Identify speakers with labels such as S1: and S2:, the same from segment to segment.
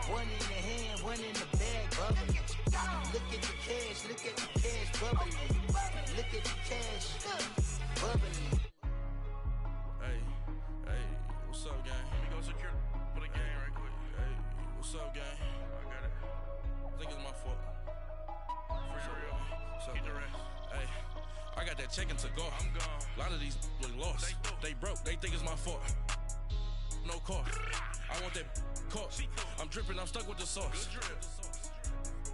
S1: One in the hand, one in the bag, bubbly. Look at the cash, bubbly. Look at the cash, bubbly.
S2: Hey, what's up, gang?
S3: Let me go secure for the game right quick.
S2: Hey, what's up, gang?
S3: I got it.
S2: I think it's my fault.
S3: For real. Get the rest.
S2: Hey, I got that check-in to go.
S3: I'm gone.
S2: A lot of these look lost. They broke, they think it's my fault. No car. I want that caught. I'm dripping, I'm stuck with the sauce.
S3: Good drip.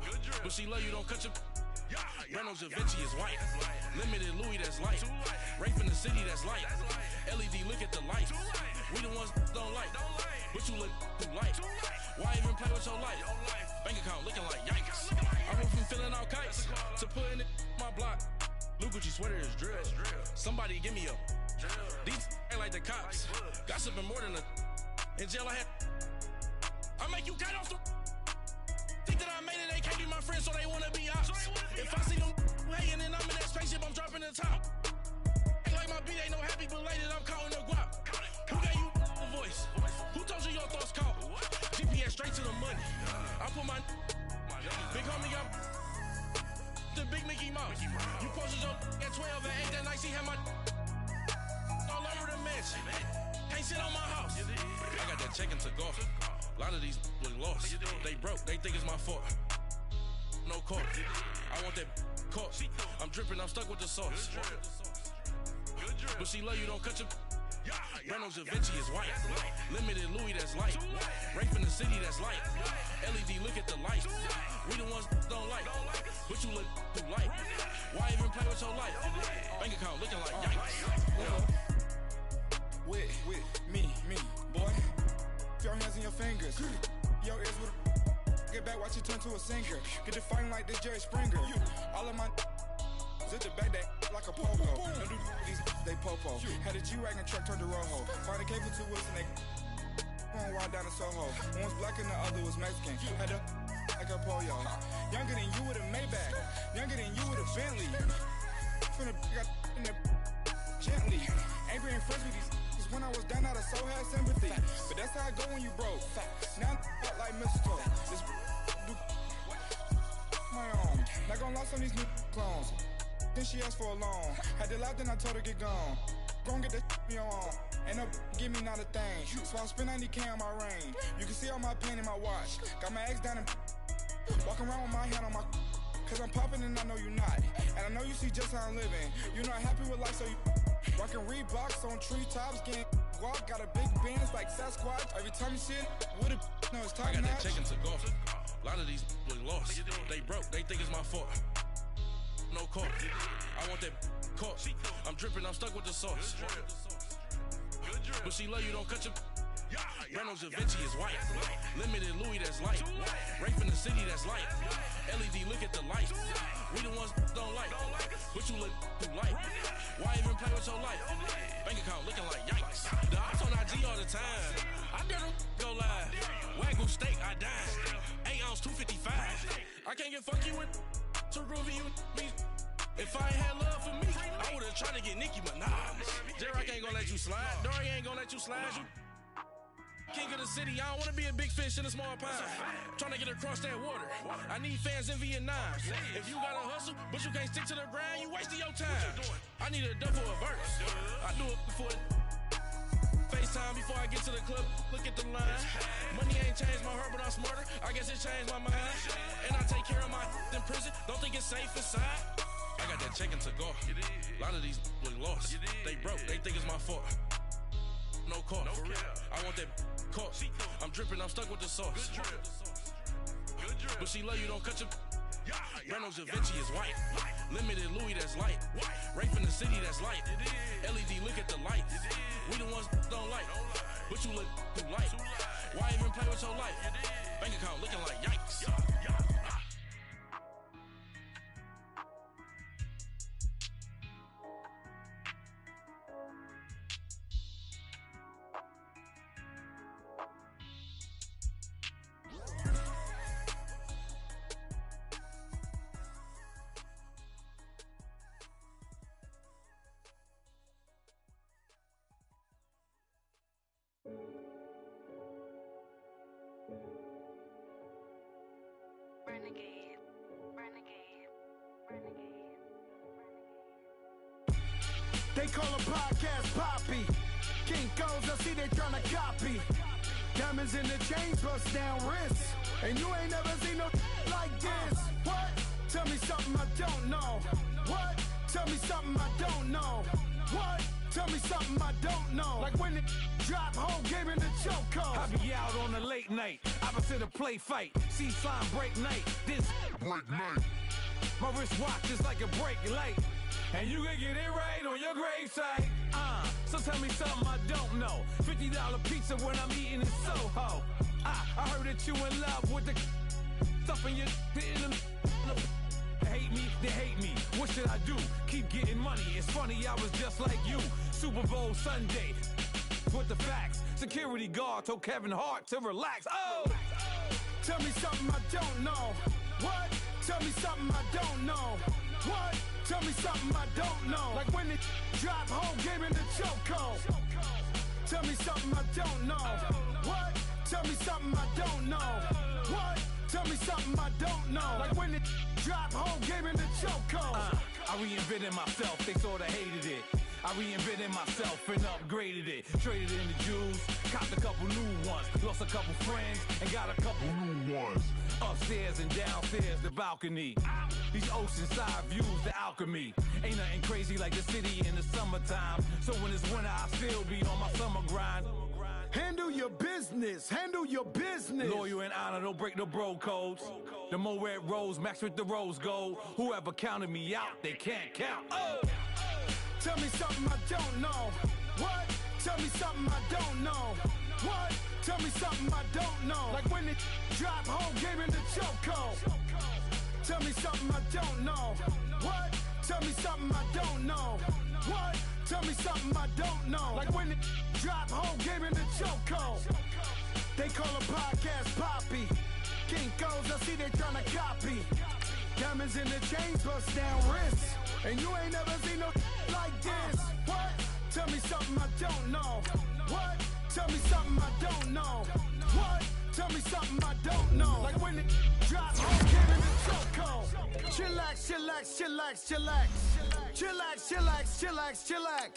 S3: Good drip.
S2: But she love you, don't cut your. Reynolds Da Vinci is white. Limited Louis, that's light. Rape in the city, that's light. LED, look at the lights. We the ones don't like. But you look too light. Why even play with your life? Bank account looking like yikes. I went from filling out kites to putting it my block. Blue Gucci sweater is drill. Somebody give me a. These ain't like the cops. Gossiping more than a. In jail I had. I make you cut off the. Think that I made it, they can't be my friends, so they wanna be ops. If I see them hating and I'm in that spaceship, I'm dropping the top. Ain't like my beat ain't no happy belated, I'm counting the guap. Who gave you the voice? Who told you your thoughts count? GPS straight to the money. I put my big homie up the big Mickey Mouse. You posted your at 12 and 8 that night, she had my all over the mansion. Can't sit on my house. I got that check-in to go. A lot of these look lost. They broke, they think it's my fault. No car. I want that caught. I'm dripping, I'm stuck with the sauce. But she love you, don't cut your. Reynolds Da Vinci is white. Limited Louis, that's light. Rape in the city, that's light. LED, look at the lights. We the ones don't like. But you look too light. Why even play with your life? Bank account looking like yikes.
S4: With me, boy. Your hands and your fingers. Your ears with get back, watch you turn to a singer. Get to fighting like this Jerry Springer. All of my zip the back that like a pogo. Don't do these they popo. Had a G-Wagon truck turned to Rojo. Find a cave for 2 wheels and they going wild down in Soho. One was black and the other was Mexican. Had a like a pollo. Younger than you with a Maybach. Younger than you with a Bentley. From the got in the gently. Angry and friends with these. When I was down, I so had sympathy. But that's how I go when you broke. Now I'm like mistletoe. This do my own. Not gonna lie on these new clones. Then she asked for a loan. Had to laugh, then I told her get gone. Gon' get that me on. Ain't no give me not a thing. So I spend 90K on my range. You can see all my pain in my watch. Got my ex down and walking around with my hand on my. Cause I'm popping and I know you not. And I know you see just how I'm living. You're not happy with life, so you. Rockin' Reeboks on treetops, getting guap, got a big band, it's like Sasquatch. Every time you see it, with it, no, it's top
S2: I got
S4: notch.
S2: that check-in to go. A lot of these look lost. They broke, they think it's my fault. No car. I want that caught. I'm dripping, I'm stuck with the sauce. But she love you, don't cut your. Reynolds Da Vinci is white. Limited Louis, that's light. Rape in the city, that's light. LED, look at the lights. We the ones don't like. But you look too light. Why even play with your life? Bank account looking like yikes. The ops on IG all the time. I dare them go live. Wagyu steak, I dine. 8 ounce, 255. I can't get fuck you with too groovy you me. If I ain't had love for me, I would've tried to get Nicki Minaj. J-Rock ain't gonna let you slide. Dory ain't gonna let you slide. You king of the city, I don't wanna be a big fish in a small pond. Tryna get across that water. I need fans in Vietnam. If you gotta hustle, but you can't stick to the grind, you wasting your time. I need a dub for a verse. I do it before FaceTime before I get to the club. Look at the line. Money ain't changed my heart, but I'm smarter. I guess it changed my mind. And I take care of my in prison. Don't think it's safe inside. I got that check-in to go. A lot of these look lost. They broke, they think it's my fault. No car. I want that caught. I'm dripping, I'm stuck with the sauce. But she love you, don't cut your. Reynolds Da Vinci is white. Limited Louis, that's light. Rape in the city, that's light. LED, look at the lights. We the ones don't like. But you look too light. Why even play with your life? Bank account looking like yikes.
S5: They call a podcast Poppy. Kinkos, I see they tryna copy. Diamonds in the chains, bust down wrists. And you ain't never seen no like this. What? Tell me something I don't know. What? Tell me something I don't know. What? Tell me something I don't know. Like when it drop home, game in the chokehold.
S6: I be out on a late night, opposite a play fight. See sign break night, this break night. My wristwatch is like a brake light. And you can get it right on your gravesite. So tell me something I don't know. $50 pizza when I'm eating in Soho. I heard that you in love with the stuff in your in the hate me, they hate me. What should I do? Keep getting money. It's funny, I was just like you. Super Bowl Sunday with the facts. Security guard told Kevin Hart to relax. Oh!
S5: Tell me something I don't know. What? Tell me something I don't know. What? Tell me something I don't know. Like when it drop home, game in the chokehold. Tell me something I don't know. What? Tell me something I don't know. What? Tell me something I don't know. Like when it drop home, game in the chokehold.
S6: I reinvented myself, they sorta hated it. I reinvented myself and upgraded it. Traded in the jewels, copped a couple new ones. Lost a couple friends and got a couple new ones. Upstairs and downstairs, the balcony. These oceanside views, the alchemy. Ain't nothing crazy like the city in the summertime. So when it's winter, I still be on my summer grind.
S5: Handle your business, handle your business.
S6: Loyal and honor, don't break no bro codes. The more red rose, max with the rose gold. Whoever counted me out, they can't count. Oh!
S5: Tell me something I don't know. What? Tell me something I don't know. What? Tell me something I don't know. Like when it drop home, game in the chokehold. Tell me something I don't know. What? Tell me something I don't know. What? Tell me something I don't know. Like when it drop home, game in the chokehold. They call a podcast Poppy. Kinkos, I see they tryna copy. Diamonds in the chains, bust down wrists. And you ain't never seen no like this. What? Tell me something I don't know. What? Tell me something I don't know. What? Tell me something I don't know. Like when it drop home, game in the chokehold. Chillax, chillax, chillax, chillax. Chillax, chillax, chillax, chillax.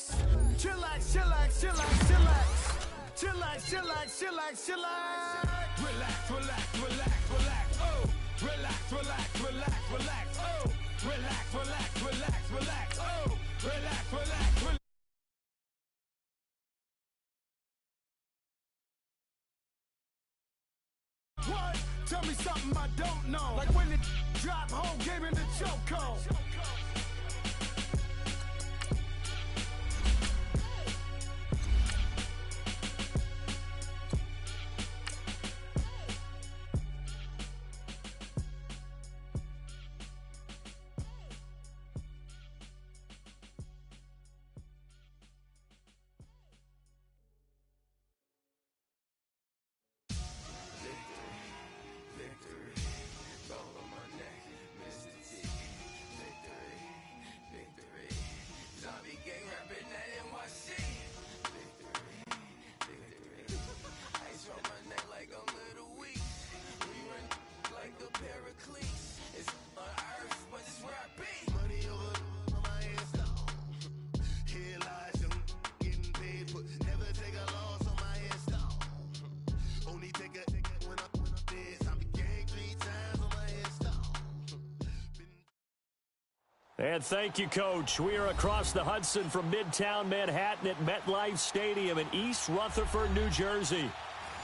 S5: Chillax, chillax, chillax, chillax. Chillax, chillax, chillax, chillax.
S6: Relax, relax, relax, relax. Oh! Relax, relax, relax, relax. Oh! Relax, relax, relax, relax. Oh! Relax, relax, relax.
S5: What? Tell me something I don't know. Like when it drop home, game in the chokehold.
S7: And thank you, Coach. We are across the Hudson from Midtown Manhattan at MetLife Stadium in East Rutherford, New Jersey.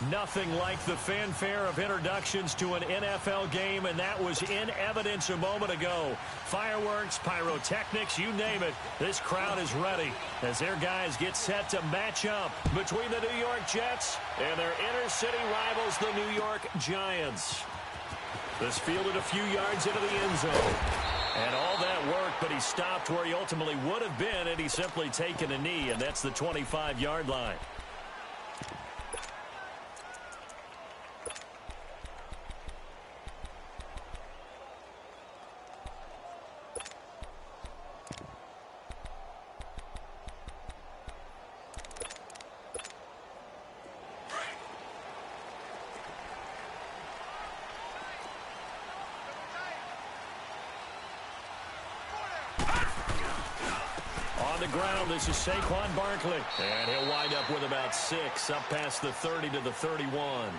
S7: Nothing like the fanfare of introductions to an NFL game, and that was in evidence a moment ago. Fireworks, pyrotechnics, you name it. This crowd is ready as their guys get set to match up between the New York Jets and their inner-city rivals, the New York Giants. This fielded a few yards into the end zone. And all that work, but he stopped where he ultimately would have been had he simply taken a knee, and that's the 25-yard line. ground. This is Saquon Barkley. And he'll wind up with about 6, up past the 30 to the 31.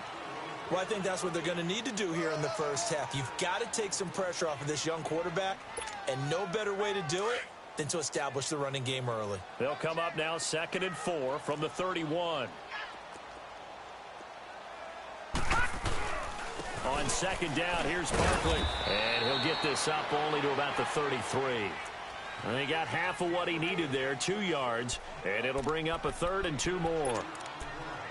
S8: Well, I think that's what they're going to need to do here in the first half. You've got to take some pressure off of this young quarterback, and no better way to do it than to establish the running game early.
S7: They'll come up now 2nd and 4 from the 31. On 2nd down, here's Barkley. And he'll get this up only to about the 33. And he got half of what he needed there, 2 yards. And it'll bring up a 3rd and 2 more.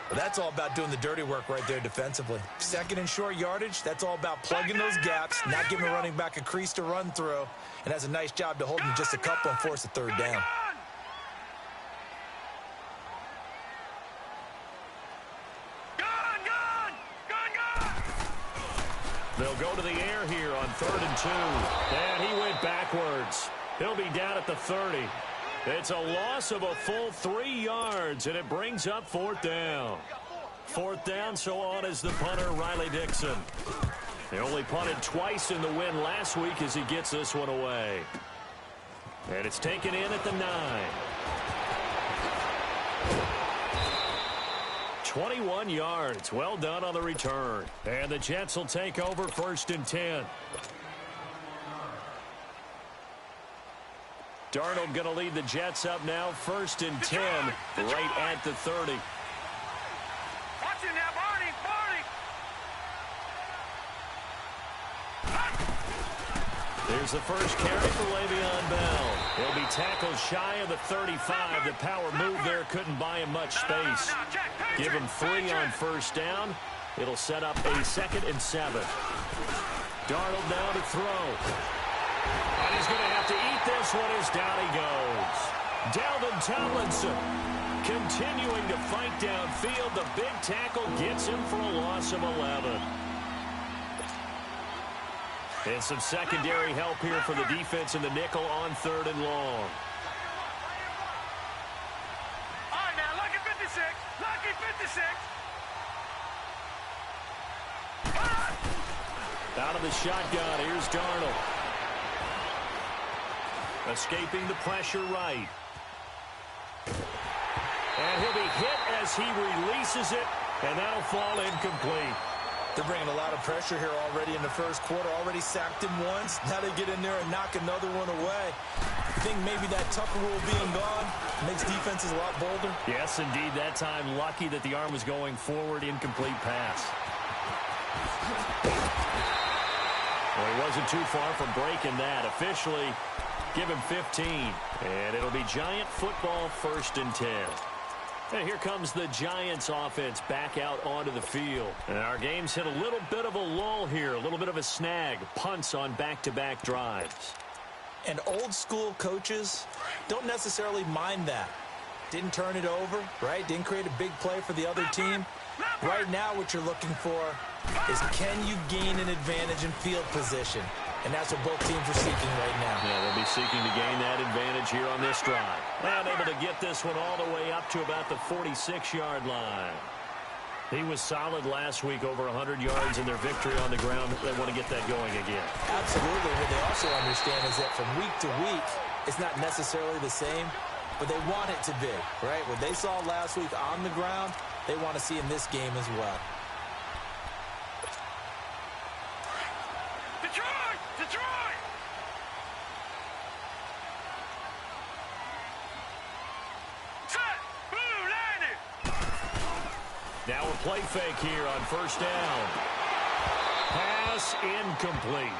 S8: Well, that's all about doing the dirty work right there defensively. 2nd and short yardage, that's all about plugging those gaps, not giving the running back a crease to run through, and has a nice job to hold him just a couple and force a 3rd down.
S7: They'll go to the air here on 3rd and 2. And he went backwards. He'll be down at the 30. It's a loss of a full 3 yards, and it brings up 4th down. 4th down, so on is the punter, Riley Dixon. He only punted twice in the win last week as he gets this one away. And it's taken in at the 9. 21 yards. Well done on the return. And the Jets will take over 1st and 10. Darnold going to lead the Jets up now. 1st and 10, right at the 30.
S3: Watch him now, Barney.
S7: There's the first carry for Le'Veon Bell. He'll be tackled shy of the 35. The power move there couldn't buy him much space. Give him 3 on 1st down. It'll set up a 2nd and 7. Darnold now to throw. And he's going to have to eat this one as down he goes. Dalvin Tomlinson continuing to fight downfield. The big tackle gets him for a loss of 11. And some secondary help here for the defense in the nickel on 3rd and long.
S3: All right, now, lucky 56. Lucky 56.
S7: Out of the shotgun, here's Darnold. Escaping the pressure right. And he'll be hit as he releases it, and that'll fall incomplete.
S8: They're bringing a lot of pressure here already in the first quarter. Already sacked him once. Now they get in there and knock another one away. I think maybe that Tucker rule being gone makes defenses a lot bolder.
S7: Yes, indeed. That time, lucky that the arm was going forward. Incomplete pass. Well, he wasn't too far from breaking that. Officially, give him 15. And it'll be Giant football 1st and 10. And here comes the Giants offense back out onto the field. And our game's hit a little bit of a lull here, a little bit of a snag. Punts on back-to-back drives.
S8: And old school coaches don't necessarily mind that. Didn't turn it over, right? Didn't create a big play for the other team. Right now what you're looking for is can you gain an advantage in field position? And that's what both teams are seeking right now.
S7: Yeah, they'll be seeking to gain that advantage here on this drive. And able to get this one all the way up to about the 46-yard line. He was solid last week, over 100 yards in their victory on the ground. They want to get that going again.
S8: Absolutely. What they also understand is that from week to week, it's not necessarily the same, but they want it to be, right? What they saw last week on the ground, they want to see in this game as well.
S3: Detroit! Set! Blue landed!
S7: Now a play fake here on 1st down. Pass incomplete.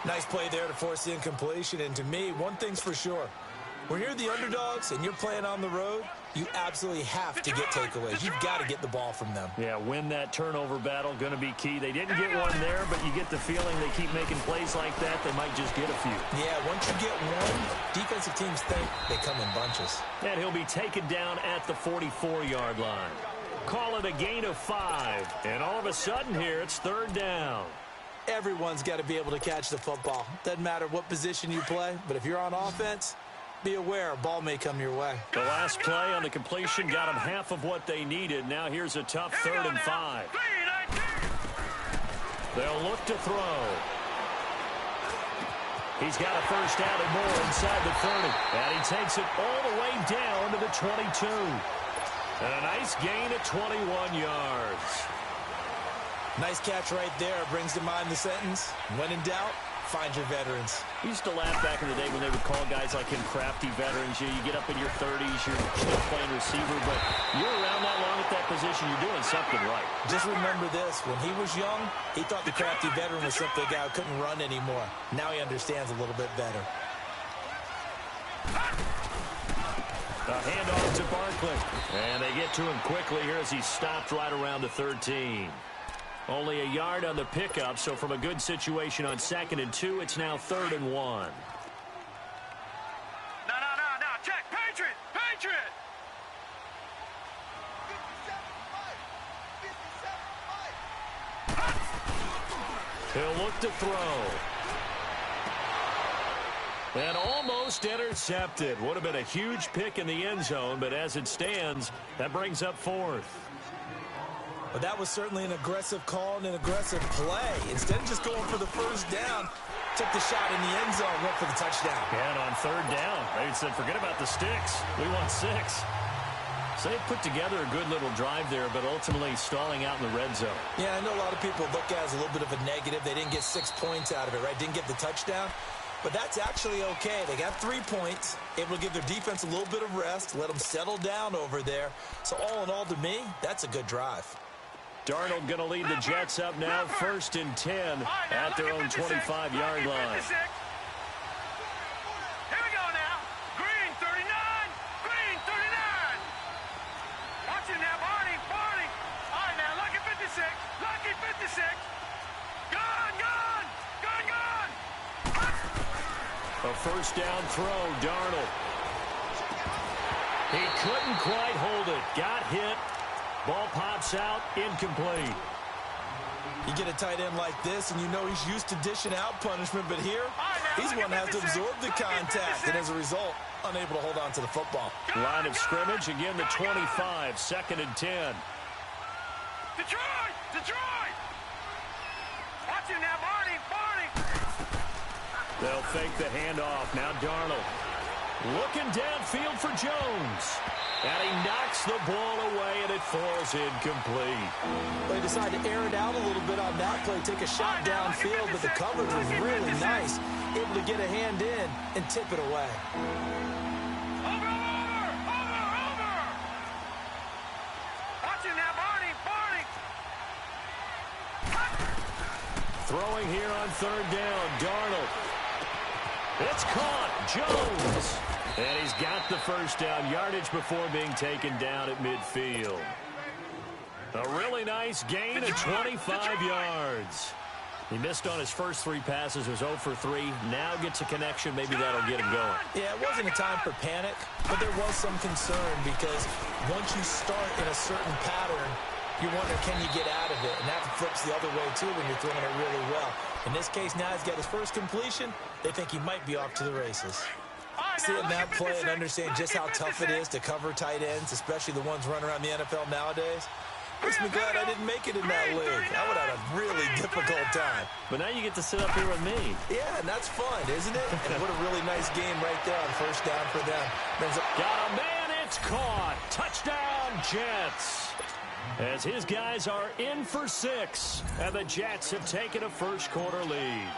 S8: Nice play there to force the incompletion. And to me, one thing's for sure. When you're the underdogs and you're playing on the road, you absolutely have to get takeaways. You've got to get the ball from them.
S7: Yeah, win that turnover battle, going to be key. They didn't get one there, but you get the feeling they keep making plays like that, they might just get a few.
S8: Yeah, once you get one, defensive teams think they come in bunches.
S7: And he'll be taken down at the 44-yard line. Call it a gain of 5. And all of a sudden here, it's 3rd down.
S8: Everyone's got to be able to catch the football. Doesn't matter what position you play, but if you're on offense, be aware a ball may come your way.
S7: The last play on the completion got them half of what they needed. Now here's a tough 3rd and 5. They'll look to throw. He's got a first down and more inside the 30. And he takes it all the way down to the 22. And a nice gain of 21 yards.
S8: Nice catch right there. Brings to mind the sentence, when in doubt, find your veterans.
S7: We used to laugh back in the day when they would call guys like him crafty veterans. You get up in your 30s, you're still playing receiver, but you're around that long at that position, you're doing something right.
S8: Just remember this. When he was young, he thought the crafty veteran was simply a guy who couldn't run anymore. Now he understands a little bit better.
S7: A handoff to Barkley. And they get to him quickly here as he's stopped right around the 13. Only a yard on the pickup, so from a good situation on 2nd and 2, it's now 3rd and 1.
S3: No. Check. Patriot.
S7: He'll look to throw. And almost intercepted. Would have been a huge pick in the end zone, but as it stands, that brings up 4th.
S8: But that was certainly an aggressive call and an aggressive play. Instead of just going for the first down, took the shot in the end zone, went for the touchdown.
S7: And on 3rd down, they said, forget about the sticks. We want 6. So they put together a good little drive there, but ultimately stalling out in the red zone.
S8: Yeah, I know a lot of people look at it as a little bit of a negative. They didn't get 6 points out of it, right? Didn't get the touchdown. But that's actually okay. They got 3 points, able to give their defense a little bit of rest, let them settle down over there. So all in all, to me, that's a good drive.
S7: Darnold going to lead the Jets up now, 1st and 10 at their own 25-yard line.
S3: Here we go now. Green 39. Watch it now, Barney. All right, now, lucky 56. Gone.
S7: A first down throw, Darnold. He couldn't quite hold it. Got hit. Ball pops out, incomplete.
S8: You get a tight end like this, and you know he's used to dishing out punishment, but here, he's one that has to absorb the contact, and as a result, unable to hold on to the football.
S7: Line of scrimmage, again the 25, 2nd and 10.
S3: Detroit! Watch it now, Barney!
S7: They'll fake the handoff. Now Darnold looking downfield for Jones. And he knocks the ball away, and it falls incomplete.
S8: They decided to air it out a little bit on that play, take a shot downfield, but the coverage was really nice. Able to get a hand in and tip it away.
S3: Over! Watch it now, Barney!
S7: Throwing here on 3rd down, Darnold. It's caught, Jones. And he's got the first down, yardage before being taken down at midfield. A really nice gain of 25 yards. He missed on his first 3 passes, was 0 for 3. Now gets a connection, maybe that'll get him going.
S8: Yeah, it wasn't a time for panic, but there was some concern because once you start in a certain pattern, you wonder, can you get out of it? And that flips the other way, too, when you're throwing it really well. In this case, now he's got his first completion. They think he might be off to the races. Seeing that play and understand just how tough it is to cover tight ends, especially the ones running around the NFL nowadays, makes me glad I didn't make it in that league. I would have had a really difficult time.
S7: But now you get to sit up here with me.
S8: Yeah, and that's fun, isn't it? And what a really nice game right there on first down for them.
S7: Got a man, it's caught. Touchdown, Jets. As his guys are in for 6, and the Jets have taken a first quarter lead.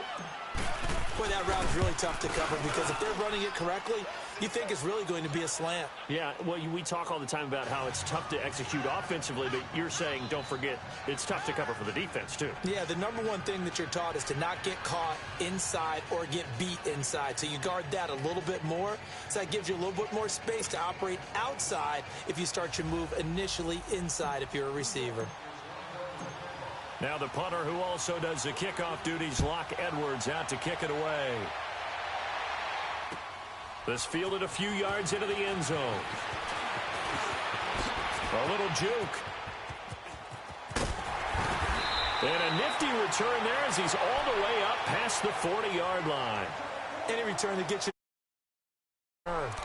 S8: Boy, that route is really tough to cover because if they're running it correctly, you think it's really going to be a slant.
S7: Yeah, well, we talk all the time about how it's tough to execute offensively, but you're saying, don't forget, it's tough to cover for the defense, too.
S8: Yeah, the number one thing that you're taught is to not get caught inside or get beat inside. So you guard that a little bit more. So that gives you a little bit more space to operate outside if you start your move initially inside if you're a receiver.
S7: Now the punter who also does the kickoff duties, Locke Edwards, out to kick it away. This fielded a few yards into the end zone. A little juke. And a nifty return there as he's all the way up past the 40-yard line.
S8: Any return to get you.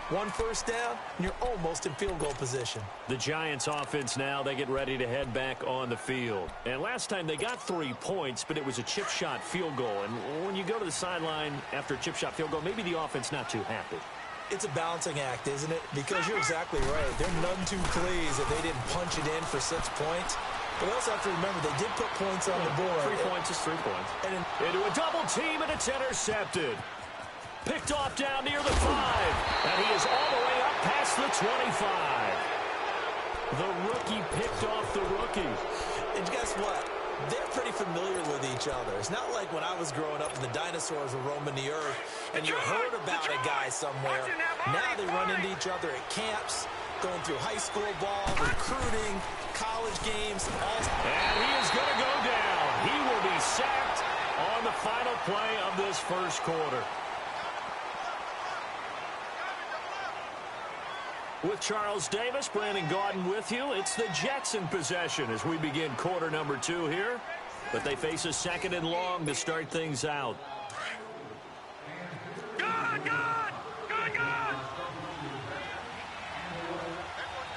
S8: One first down, and you're almost in field goal position.
S7: The Giants offense now, they get ready to head back on the field. And last time they got 3 points, but it was a chip shot field goal. And when you go to the sideline after a chip shot field goal, maybe the offense not too happy.
S8: It's a balancing act, isn't it? Because you're exactly right. They're none too pleased that they didn't punch it in for 6 points. But we also have to remember they did put points on the board.
S7: 3 points is 3 points. And into a double team, and it's intercepted. Picked off down near the 5. And he is all the way up past the 25. The rookie picked off the rookie.
S8: And guess what? They're pretty familiar with each other. It's not like when I was growing up and the dinosaurs were roaming the earth and you heard about a guy somewhere. Now they run into each other at camps, going through high school ball, recruiting, college games.
S7: And he is going to go down. He will be sacked on the final play of this first quarter. With Charles Davis, Brandon Gaudin with you. It's the Jets in possession as we begin quarter number 2 here. But they face a 2nd and long to start things out.
S3: Good!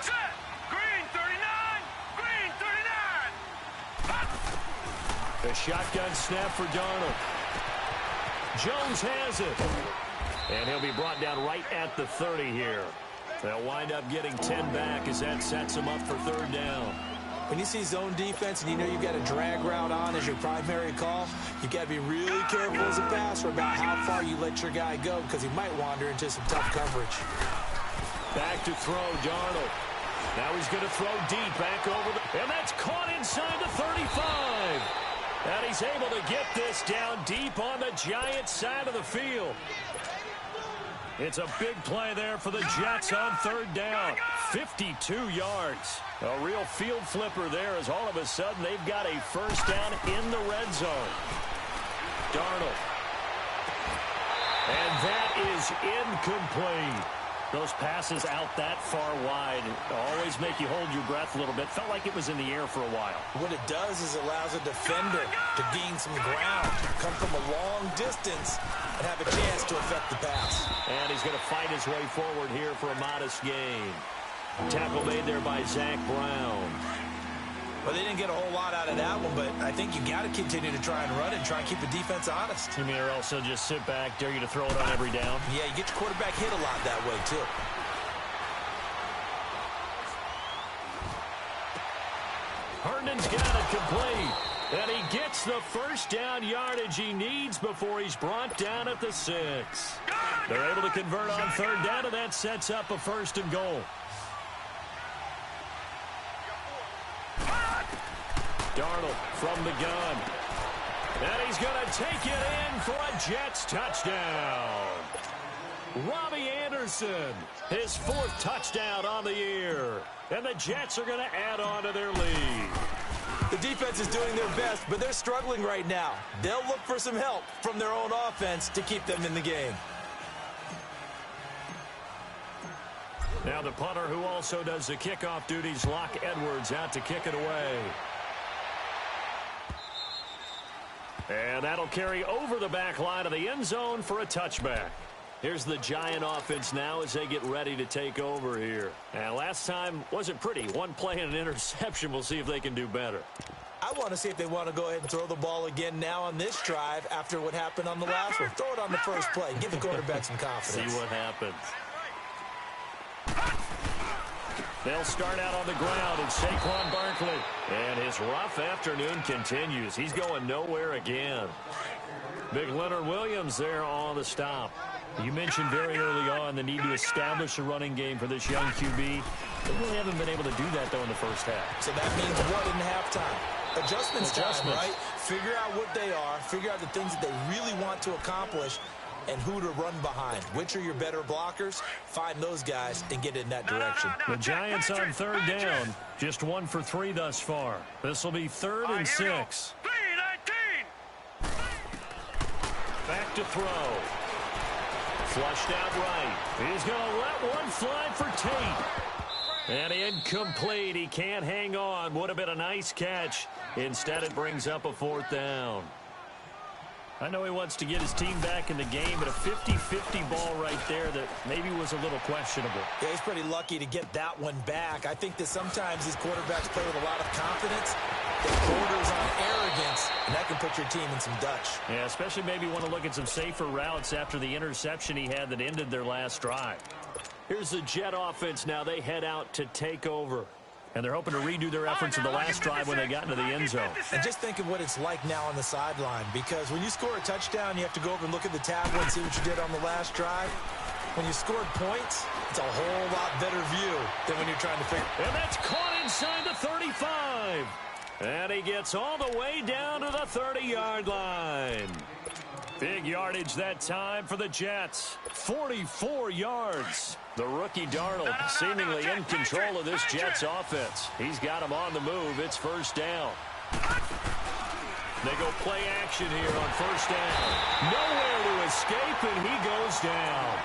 S3: Set! Green 39! Green 39!
S7: A shotgun snap for Darnold. Jones has it. And he'll be brought down right at the 30 here. They'll wind up getting 10 back as that sets them up for 3rd down.
S8: When you see zone defense and you know you've got a drag route on as your primary call, you got to be really careful as a passer about how far you let your guy go because he might wander into some tough coverage.
S7: Back to throw, Darnold. Now he's going to throw deep back over and that's caught inside the 35. And he's able to get this down deep on the Giants side of the field. It's a big play there for the Jets on 3rd down. 52 yards. A real field flipper there as all of a sudden they've got a first down in the red zone. Darnold. And that is incomplete. Those passes out that far wide always make you hold your breath a little bit. Felt like it was in the air for a while.
S8: What it does is allows a defender to gain some ground, come from a long distance, and have a chance to affect the pass.
S7: And he's going to fight his way forward here for a modest gain. Tackle made there by Zach Brown.
S8: Well, they didn't get a whole lot out of that one, but I think you got to continue to try and run it and try and keep the defense honest.
S7: You mean, or also just sit back, dare you to throw it on every down?
S8: Yeah, you get your quarterback hit a lot that way, too.
S7: Herndon's got it complete. And he gets the first down yardage he needs before he's brought down at the 6. They're able to convert on 3rd down, and that sets up a 1st and goal. Darnold from the gun. And he's going to take it in for a Jets touchdown. Robbie Anderson, his 4th touchdown on the year. And the Jets are going to add on to their lead.
S8: The defense is doing their best, but they're struggling right now. They'll look for some help from their own offense to keep them in the game.
S7: Now the punter who also does the kickoff duties, Locke Edwards, out to kick it away. And that'll carry over the back line of the end zone for a touchback. Here's the Giant offense now as they get ready to take over here. And last time wasn't pretty. One play and an interception. We'll see if they can do better.
S8: I want to see if they want to go ahead and throw the ball again now on this drive after what happened on the last one. Throw it on the first play. Give the quarterback some confidence.
S7: See what happens. They'll start out on the ground, and Saquon Barkley. And his rough afternoon continues. He's going nowhere again. Big Leonard Williams there on the stop. You mentioned very early on the need to establish a running game for this young QB. They really haven't been able to do that, though, in the first half.
S8: So that means what in halftime? Adjustments time, right? Figure out what they are. Figure out the things that they really want to accomplish and who to run behind. Which are your better blockers? Find those guys and get in that direction.
S7: The Giants on 3rd down. Just 1 for 3 thus far. This will be 3rd and 6. Back to throw. Flushed out right. He's going to let one fly for Tate. And incomplete. He can't hang on. Would have been a nice catch. Instead, it brings up a 4th down. I know he wants to get his team back in the game, but a 50-50 ball right there that maybe was a little questionable.
S8: Yeah, he's pretty lucky to get that one back. I think that sometimes these quarterbacks play with a lot of confidence. It borders on arrogance, and that can put your team in some Dutch.
S7: Yeah, especially maybe want to look at some safer routes after the interception he had that ended their last drive. Here's the Jet offense now. They head out to take over. And they're hoping to redo their efforts in the last drive when they got into the end zone.
S8: And just think of what it's like now on the sideline, because when you score a touchdown, you have to go over and look at the tablet and see what you did on the last drive. When you scored points, it's a whole lot better view than when you're trying to figure.
S7: And that's caught inside the 35. And he gets all the way down to the 30-yard line. Big yardage that time for the Jets. 44 yards. The rookie Darnold seemingly in control of this Jets offense. He's got him on the move. It's first down. They go play action here on first down. Nowhere to escape, and he goes down.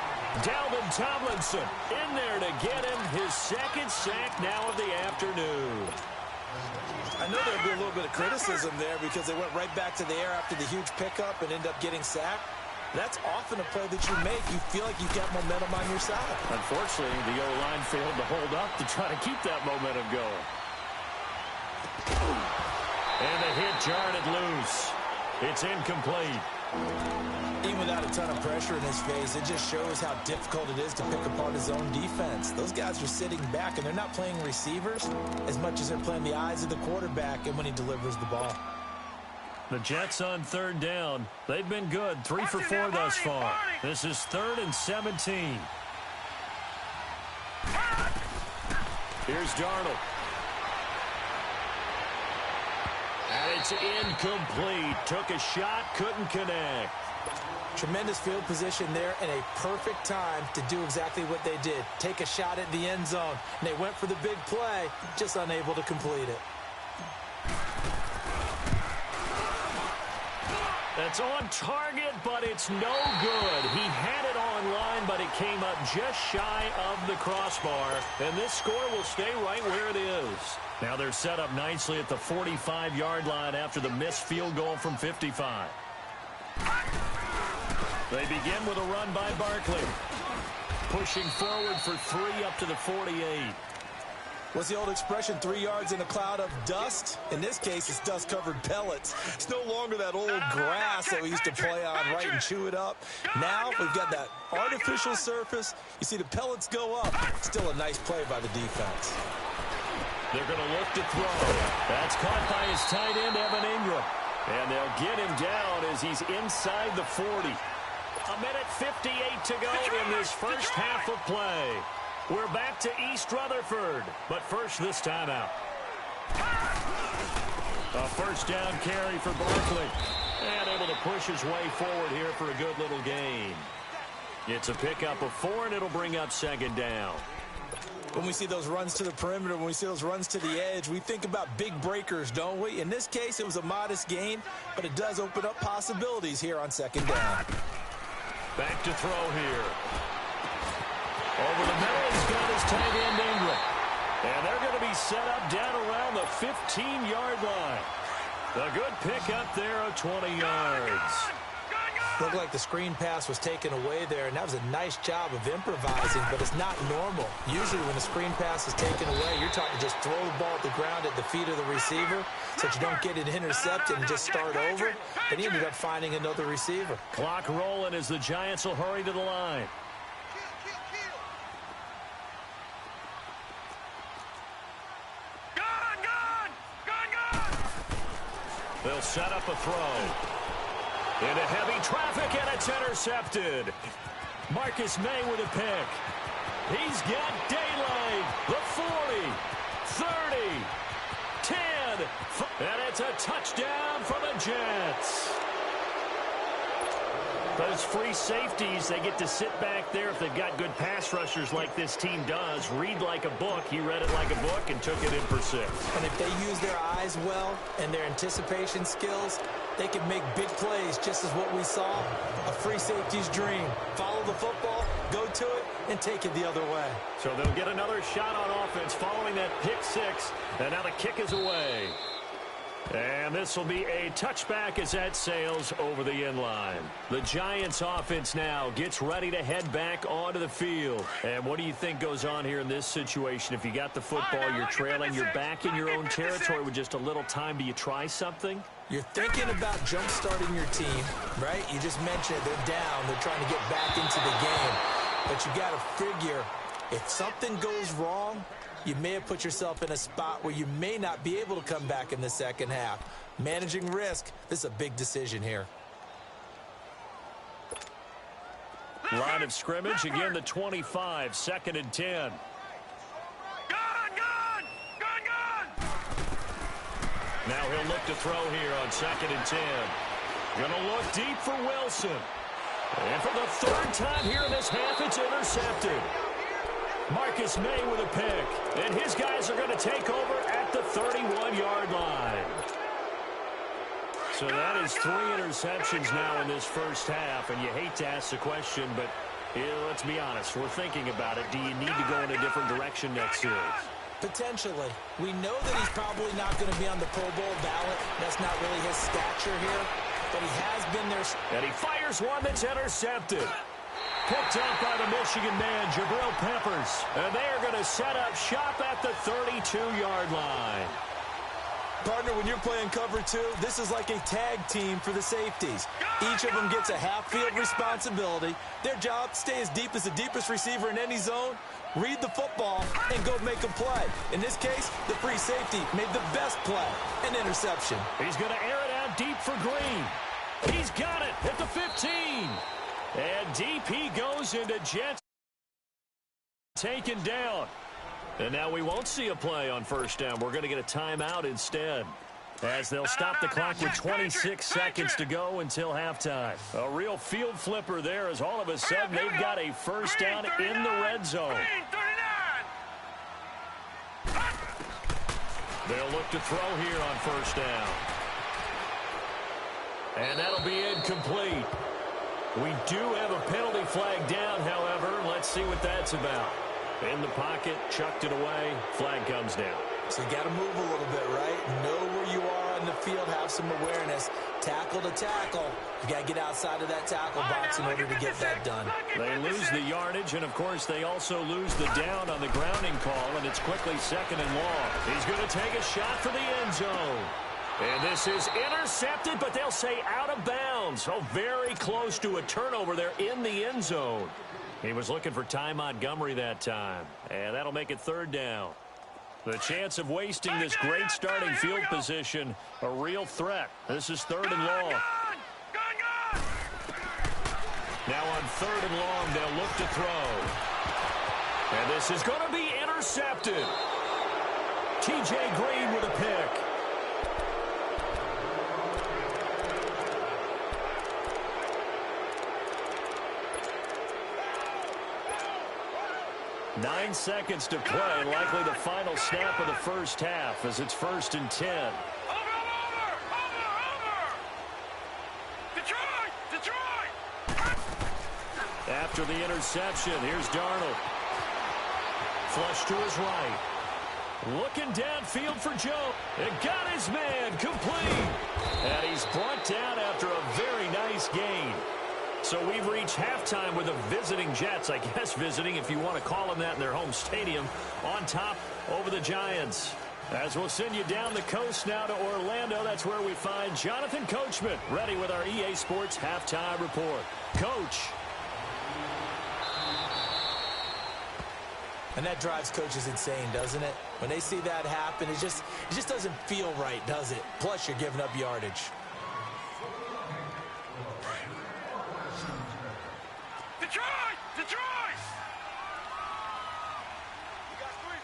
S7: Dalvin Tomlinson in there to get him his second sack now of the afternoon.
S8: I know there'll be a little bit of criticism there because they went right back to the air after the huge pickup and ended up getting sacked. That's often a play that you make. You feel like you've got momentum on your side.
S7: Unfortunately, the O-line failed to hold up to try to keep that momentum going. And the hit jarred it loose. It's incomplete.
S8: Even without a ton of pressure in his face, it just shows how difficult it is to pick apart his own defense. Those guys are sitting back, and they're not playing receivers as much as they're playing the eyes of the quarterback and when he delivers the ball.
S7: The Jets on third down. They've been good. 3 for 4 thus far. This is 3rd and 17. Here's Darnold. And it's incomplete. Took a shot, couldn't connect.
S8: Tremendous field position there and a perfect time to do exactly what they did. Take a shot at the end zone. And they went for the big play, just unable to complete it.
S7: That's on target, but it's no good. He had it on line, but it came up just shy of the crossbar. And this score will stay right where it is. Now they're set up nicely at the 45-yard line after the missed field goal from 55. They begin with a run by Barkley. Pushing forward for 3 up to the 48.
S8: What's the old expression, 3 yards in a cloud of dust? In this case, it's dust-covered pellets. It's no longer that old grass that we used to play on, right, and chew it up. Now we've got that artificial surface. You see the pellets go up. Still a nice play by the defense.
S7: They're going to look to throw. That's caught by his tight end, Evan Ingram. And they'll get him down as he's inside the 40. 1:58 to go in this first half of play. We're back to East Rutherford, but first this timeout. A first down carry for Barkley. And able to push his way forward here for a good little gain. It's a pickup of 4, and it'll bring up second down.
S8: When we see those runs to the perimeter, when we see those runs to the edge, we think about big breakers, don't we? In this case, it was a modest gain, but it does open up possibilities here on second down.
S7: Back to throw here. Over the middle, he's got his tight end Ingram. And they're going to be set up down around the 15-yard line. A good pickup there of 20 yards.
S8: Looked like the screen pass was taken away there, and that was a nice job of improvising, but it's not normal. Usually when a screen pass is taken away, you're taught to just throw the ball at the ground at the feet of the receiver so that you don't get it intercepted and just start over. But he ended up finding another receiver.
S7: Clock rolling as the Giants will hurry to the line. They'll set up a throw. Into heavy traffic, and it's intercepted. Marcus May with a pick. He's got daylight. The 40, 30, 10, and it's a touchdown for the Jets. Those free safeties, they get to sit back there if they've got good pass rushers like this team does. Read like a book. He read it like a book and took it in for 6.
S8: And if they use their eyes well and their anticipation skills, they can make big plays, just as what we saw. A free safety's dream. Follow the football, go to it, and take it the other way.
S7: So they'll get another shot on offense following that pick 6, and now the kick is away. And this will be a touchback as that sails over the end line. The Giants offense now gets ready to head back onto the field. And what do you think goes on here in this situation? If you got the football, you're trailing, you're back in your own territory with just a little time. Do you try something?
S8: You're thinking about jump-starting your team, right? You just mentioned it. They're down. They're trying to get back into the game. But you got to figure if something goes wrong, you may have put yourself in a spot where you may not be able to come back in the second half. Managing risk, this is a big decision here.
S7: Line of scrimmage, again the 25, 2nd and 10. Now he'll look to throw here on 2nd and 10. Gonna look deep for Wilson. And for the 3rd time here in this half, it's intercepted. Marcus May with a pick. And his guys are going to take over at the 31-yard line. So that is 3 interceptions now in this first half. And you hate to ask the question, but let's be honest. We're thinking about it. Do you need to go in a different direction next series?
S8: Potentially. We know that he's probably not going to be on the Pro Bowl ballot. That's not really his stature here. But he has been there.
S7: And he fires one that's intercepted. Picked up by the Michigan man, Jabril Peppers. And they are going to set up shop at the 32-yard line.
S8: Partner, when you're playing cover 2, this is like a tag team for the safeties. Each of them gets a half-field responsibility. Their job, stay as deep as the deepest receiver in any zone, read the football, and go make a play. In this case, the free safety made the best play, an interception.
S7: He's going to air it out deep for Green. He's got it at the 15. And deep he goes into Jets. Taken down. And now we won't see a play on first down. We're going to get a timeout instead, as they'll stop the clock with 26 seconds to go until halftime. A real field flipper there, as all of a sudden they've got a first down in the red zone. They'll look to throw here on first down. And that'll be incomplete. We do have a penalty flag down, however. Let's see what that's about. In the pocket, chucked it away, flag comes down.
S8: So you got to move a little bit, right? Know where you are on the field, have some awareness. Tackle to tackle. You got to get outside of that tackle box in order to get that done.
S7: They lose the yardage, and of course they also lose the down on the grounding call, and it's quickly 2nd and long. He's going to take a shot for the end zone. And this is intercepted, but they'll say out of bounds. Oh, very close to a turnover there in the end zone. He was looking for Ty Montgomery that time. And that'll make it 3rd down. The chance of wasting this great starting field position, a real threat. This is 3rd and long. Now on 3rd and long, they'll look to throw. And this is going to be intercepted. T.J. Green with a pick. Nine seconds to play, likely the final snap of the first half as it's 1st and 10.
S3: Over! Detroit!
S7: After the interception, here's Darnold. Flush to his right. Looking downfield for Joe. It got his man complete. And he's brought down after a very nice gain. So we've reached halftime with the visiting Jets, I guess visiting if you want to call them that in their home stadium, on top over the Giants. As we'll send you down the coast now to Orlando, that's where we find Jonathan Coachman ready with our EA Sports Halftime Report. Coach.
S8: And that drives coaches insane, doesn't it? When they see that happen, it just doesn't feel right, does it? Plus, you're giving up yardage.
S3: Detroit!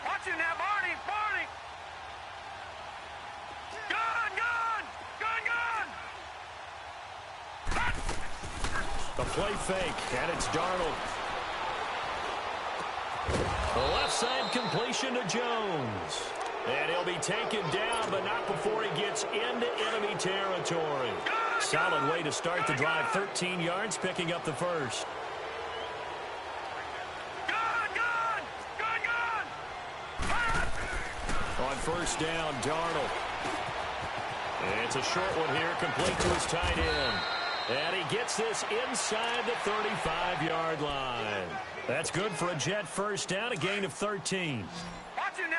S3: Watch him now, Barney! Gun!
S7: The play fake, and it's Darnold. The left side completion to Jones. And he'll be taken down, but not before he gets into enemy territory. Solid way to start the drive. 13 yards, picking up the first. On first down, Darnold. It's a short one here, complete to his tight end. And he gets this inside the 35-yard line. That's good for a Jet first down, a gain of 13.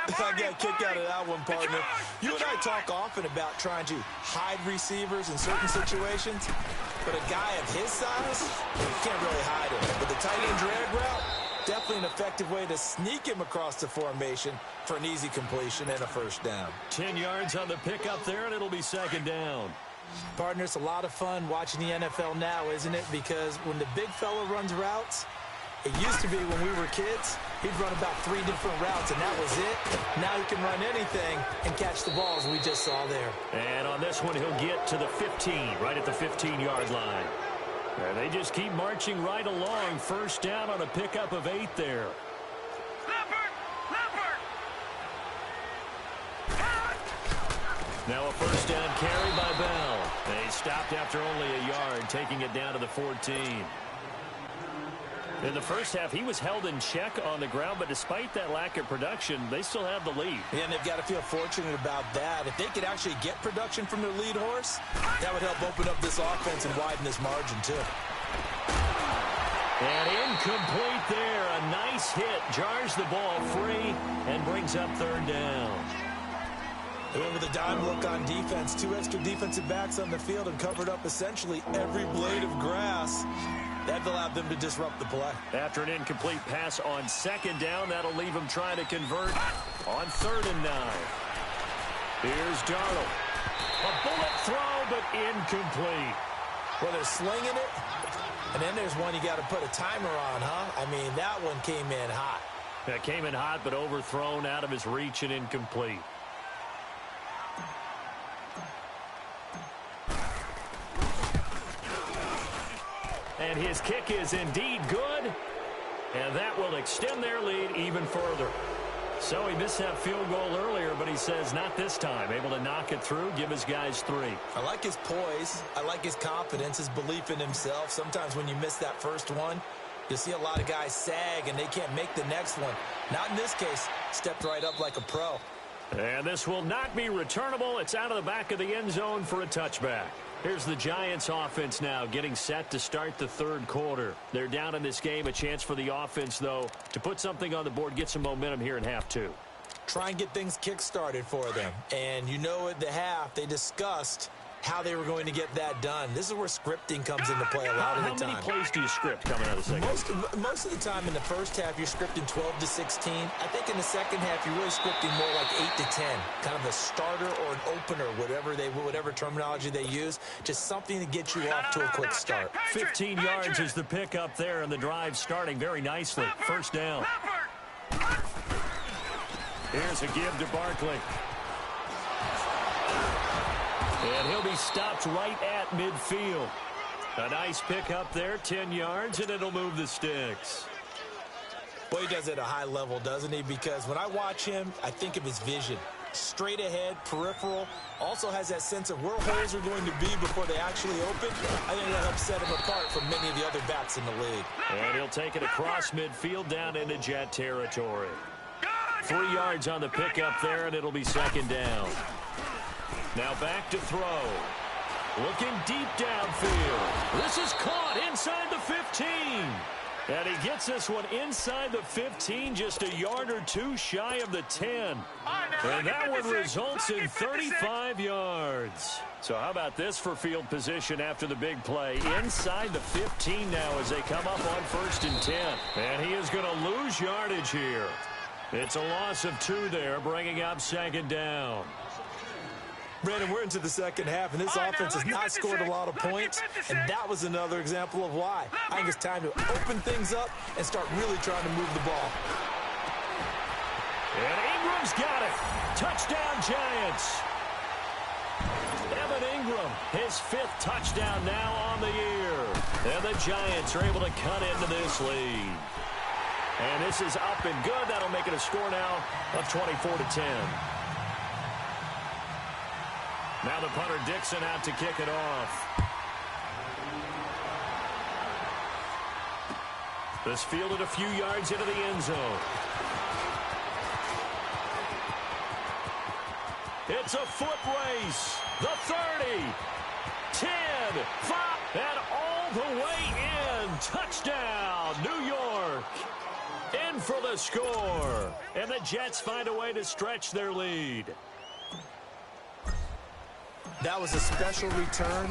S8: I got a kick out of that one, partner. You and I talk often about trying to hide receivers in certain situations, but a guy of his size, you can't really hide him. But the tight end drag route, definitely an effective way to sneak him across the formation for an easy completion and a first down.
S7: 10 yards on the pickup there, and it'll be second down.
S8: Partner, it's a lot of fun watching the NFL now, isn't it? Because when the big fella runs routes, it used to be when we were kids, he'd run about 3 different routes, and that was it. Now he can run anything and catch the ball, as we just saw there.
S7: And on this one, he'll get to the 15, right at the 15-yard line. And they just keep marching right along. First down on a pickup of 8 there. Now a first down carry by Bell. They stopped after only a yard, taking it down to the 14. In the first half, he was held in check on the ground, but despite that lack of production, they still have the lead.
S8: Yeah, and they've got to feel fortunate about that. If they could actually get production from their lead horse, that would help open up this offense and widen this margin, too.
S7: And incomplete there. A nice hit. Jars the ball free and brings up third down.
S8: They went with a dime look on defense. 2 extra defensive backs on the field and covered up essentially every blade of grass. That allowed them to disrupt the play.
S7: After an incomplete pass on second down, that'll leave them trying to convert on 3rd and 9. Here's Darnold. A bullet throw, but incomplete.
S8: Well, they're slinging it. And then there's one you got to put a timer on, huh? I mean, that one came in hot.
S7: That came in hot, but overthrown out of his reach and incomplete. And his kick is indeed good. And that will extend their lead even further. So he missed that field goal earlier, but he says not this time. Able to knock it through, give his guys 3.
S8: I like his poise. I like his confidence, his belief in himself. Sometimes when you miss that first one, you'll see a lot of guys sag and they can't make the next one. Not in this case. Stepped right up like a pro.
S7: And this will not be returnable. It's out of the back of the end zone for a touchback. Here's the Giants offense now getting set to start the 3rd quarter. They're down in this game. A chance for the offense, though, to put something on the board, get some momentum here in half 2.
S8: Try and get things kick-started for them. And you know at the half, they discussed how they were going to get that done. This is where scripting comes into play a lot of the time.
S7: How many plays do you script coming out of the second?
S8: Most of the time in the first half, you're scripting 12 to 16. I think in the second half, you're really scripting more like 8 to 10. Kind of a starter or an opener, whatever terminology they use. Just something to get you off to a quick start.
S7: 15 yards is the pickup there, and the drive starting very nicely. First down. Here's a give to Barkley. And he'll be stopped right at midfield. A nice pickup there, 10 yards, and it'll move the sticks.
S8: Well, he does it at a high level, doesn't he? Because when I watch him, I think of his vision. Straight ahead, peripheral, also has that sense of where holes are going to be before they actually open. I think that helps set him apart from many of the other backs in the league.
S7: And he'll take it across midfield down into Jet territory. 3 yards on the pickup there, and it'll be second down. Now back to throw. Looking deep downfield. This is caught inside the 15. And he gets this one inside the 15, just a yard or 2 shy of the 10. And that one results in 35 yards. So how about this for field position after the big play? Inside the 15 now as they come up on 1st and 10. And he is going to lose yardage here. It's a loss of 2 there, bringing up second down.
S8: Brandon, we're into the second half, and this offense has not scored a lot of points, and that was another example of why. I think it's time to open things up and start really trying to move the ball.
S7: And Ingram's got it. Touchdown, Giants. Evan Ingram, his 5th touchdown now on the year. And the Giants are able to cut into this lead. And this is up and good. That'll make it a score now of 24-10. Now the punter Dixon out to kick it off. This fielded a few yards into the end zone. It's a foot race. the 30, 10, 5, and all the way in. Touchdown, New York. In for the score. And the Jets find a way to stretch their lead.
S8: That was a special return,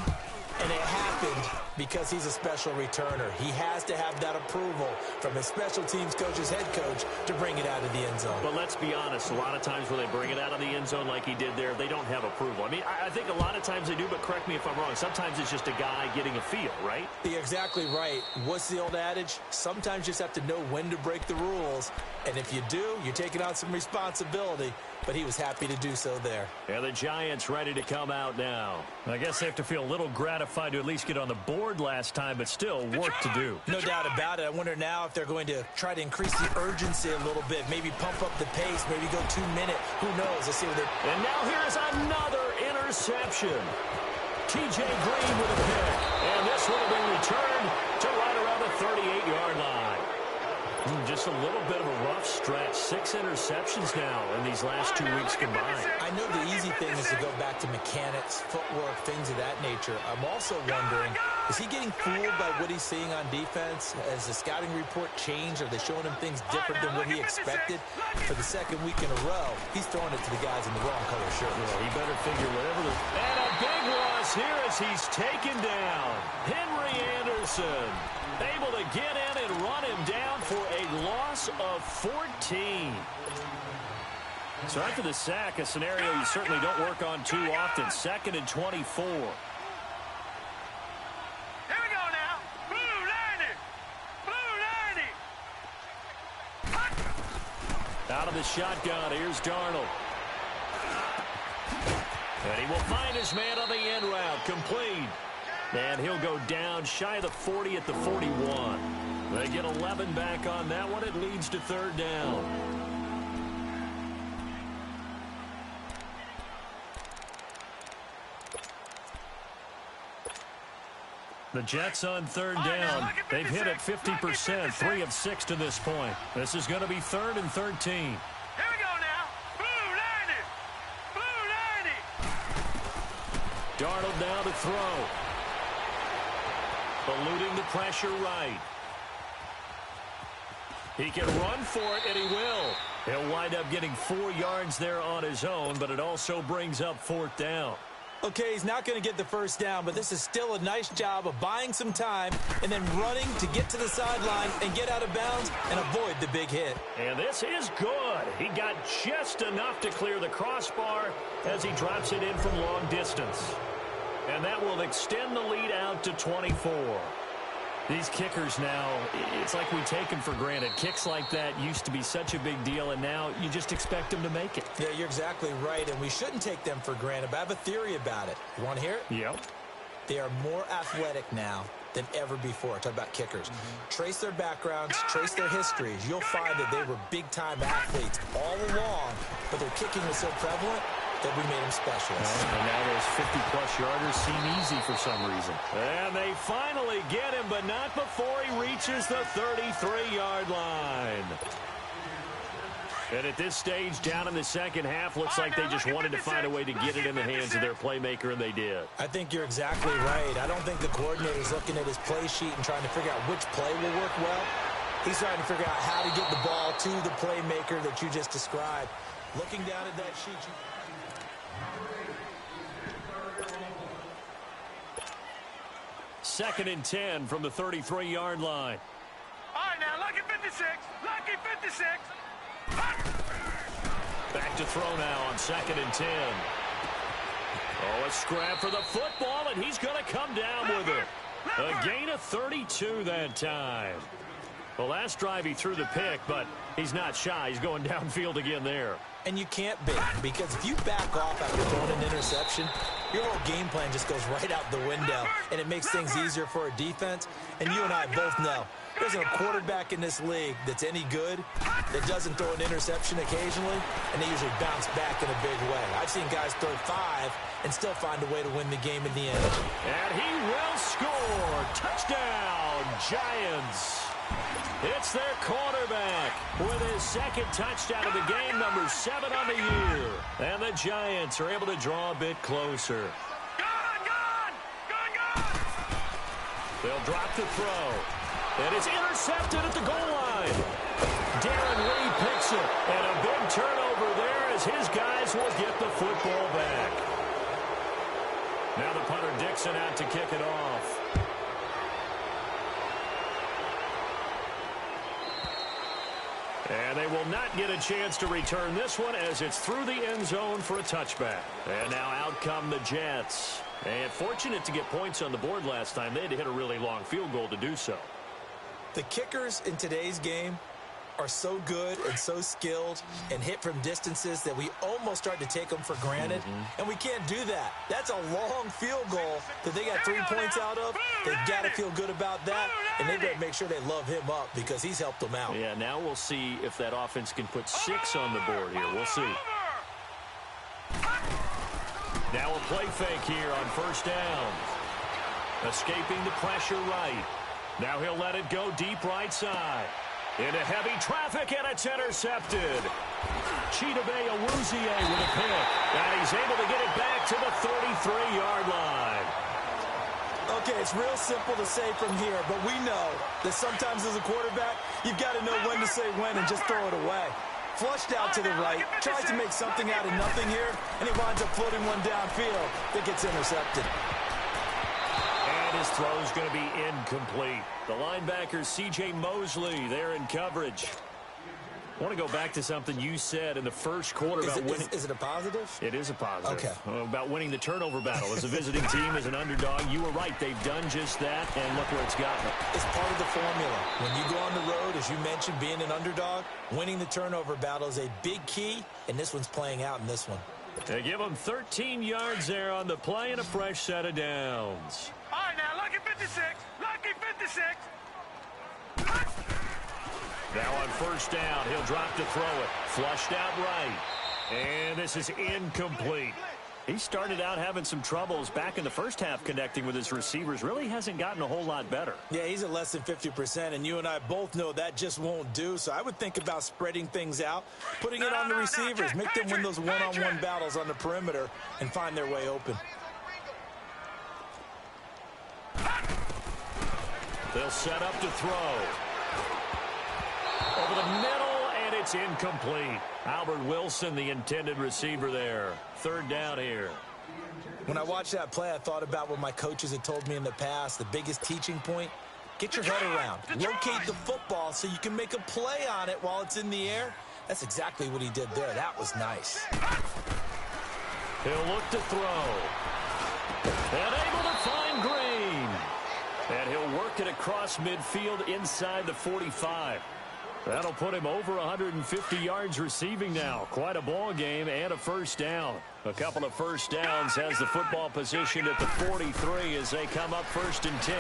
S8: and it happened because he's a special returner. He has to have that approval from his special teams coach's head coach to bring it out of the end zone.
S7: But let's be honest, a lot of times when they bring it out of the end zone like he did there, they don't have approval. I mean, I think a lot of times they do, but correct me if I'm wrong. Sometimes it's just a guy getting a feel, right?
S8: You're exactly right. What's the old adage? Sometimes you just have to know when to break the rules. And if you do, you're taking on some responsibility. But he was happy to do so there.
S7: And the Giants ready to come out now. I guess they have to feel a little gratified to at least get on the board last time, but still work to do.
S8: No doubt about it. I wonder now if they're going to try to increase the urgency a little bit, maybe pump up the pace, maybe go 2 minute. Who knows? Let's see what they...
S7: And now here's another interception. TJ Green with a pick. And this one will be returned to right around the 38-yard line. Just a little bit of a rough stretch. 6 interceptions now in these last 2 weeks combined.
S8: I know the easy thing is to go back to mechanics, footwork, things of that nature. I'm also wondering, is he getting fooled by what he's seeing on defense? Has the scouting report changed? Are they showing him things different than what he expected? For the second week in a row, he's throwing it to the guys in the wrong color shirt.
S7: Well, he better figure whatever. And a big loss here as he's taken down. Henry Anderson able to get in and run him down for a loss of 14. So after the sack, a scenario you certainly don't work on too often. 2nd and 24.
S3: Here we go now. Blue 90. Blue 90.
S7: Out of the shotgun, here's Darnold. And he will find his man on the end route, complete. And he'll go down shy of the 40 at the 41. They get 11 back on that one. It leads to 3rd down. The Jets on 3rd down. They've hit it 50%, 3 of 6 to this point. This is going to be 3rd and 13.
S3: Here we go now. Blue 90. Blue 90.
S7: Darnold now to throw. Eluding the pressure right. He can run for it, and he will. He'll wind up getting 4 yards there on his own, but it also brings up 4th down.
S8: Okay, he's not going to get the first down, but this is still a nice job of buying some time and then running to get to the sideline and get out of bounds and avoid the big hit.
S7: And this is good. He got just enough to clear the crossbar as he drops it in from long distance. And that will extend the lead out to 24. These kickers now, it's like we take them for granted. Kicks like that used to be such a big deal, and now you just expect them to make it.
S8: Yeah, you're exactly right, and we shouldn't take them for granted, but I have a theory about it. You want to hear it?
S7: Yep.
S8: They are more athletic now than ever before. Talk about kickers. Trace their backgrounds, trace their histories. You'll find that they were big-time athletes all along, but their kicking was so prevalent that we made them specialists.
S7: And now those 50-plus yarders seem easy for some reason. And they finally get him, but not before he reaches the 33-yard line. And at this stage, down in the second half, looks like they just wanted to find a way to get it in the hands of their playmaker, and they did.
S8: I think you're exactly right. I don't think the coordinator's looking at his play sheet and trying to figure out which play will work well. He's trying to figure out how to get the ball to the playmaker that you just described. Looking down at that sheet,
S7: Second and 10 from the 33-yard line.
S3: All right, now, lucky 56. Lucky 56.
S7: Back to throw now on 2nd and 10. Oh, a scrap for the football, and he's going to come down with it. A gain of 32 that time. The last drive he threw the pick, but he's not shy. He's going downfield again there.
S8: And you can't be, because if you back off after throwing an interception, your whole game plan just goes right out the window, and it makes things easier for a defense. And you and I both know there isn't a quarterback in this league that's any good that doesn't throw an interception occasionally, and they usually bounce back in a big way. I've seen guys throw 5 and still find a way to win the game in the end.
S7: And he will score. Touchdown, Giants. It's their quarterback with his second touchdown of the game, number 7 on the year. And the Giants are able to draw a bit closer. They'll drop the throw. And it's intercepted at the goal line. Darren Lee picks it. And a big turnover there as his guys will get the football back. Now the punter Dixon out to kick it off. And they will not get a chance to return this one as it's through the end zone for a touchback. And now out come the Jets. And fortunate to get points on the board last time. They had to hit a really long field goal to do so.
S8: The kickers in today's game are so good and so skilled and hit from distances that we almost start to take them for granted. And we can't do that. That's a long field goal that they got 3 points out of. They've got to feel good about that, and they better make sure they love him up because he's helped them out.
S7: Yeah, now we'll see if that offense can put 6 on the board here. We'll see. Now a play fake here on first down. Escaping the pressure right. Now he'll let it go deep right side. Into heavy traffic, and it's intercepted. Chidobe Awuzie with a pick. And he's able to get it back to the 33-yard line.
S8: Okay, it's real simple to say from here, but we know that sometimes as a quarterback, you've got to know when to say when and just throw it away. Flushed out to the right, tries to make something out of nothing here, and he winds up floating one downfield that gets intercepted.
S7: His throw is going to be incomplete. The linebacker, C.J. Mosley, there in coverage. I want to go back to something you said in the first quarter about winning.
S8: Is it a positive?
S7: It is a positive.
S8: Okay.
S7: About winning the turnover battle. As a visiting team, as an underdog, you were right. They've done just that, and look where it's gotten them.
S8: It's part of the formula. When you go on the road, as you mentioned, being an underdog, winning the turnover battle is a big key, and this one's playing out in this one.
S7: They give them 13 yards there on the play and a fresh set of downs.
S3: All right, now, lucky 56. Lucky 56.
S7: Now on first down, he'll drop to throw it. Flushed out right. And this is incomplete. He started out having some troubles back in the first half connecting with his receivers. Really hasn't gotten a whole lot better.
S8: Yeah, he's at less than 50%, and you and I both know that just won't do. So I would think about spreading things out, putting it on the receivers, make them win those one-on-one battles on the perimeter and find their way open.
S7: They'll set up to throw. Over the middle, and it's incomplete. Albert Wilson, the intended receiver there. Third down here.
S8: When I watched that play, I thought about what my coaches had told me in the past. The biggest teaching point, get your head around. Locate the football so you can make a play on it while it's in the air. That's exactly what he did there. That was nice.
S7: He'll look to throw. And able to find Green. And he'll work it across midfield inside the 45. That'll put him over 150 yards receiving now. Quite a ball game and a first down. A couple of first downs has the football position at the 43 as they come up 1st and 10.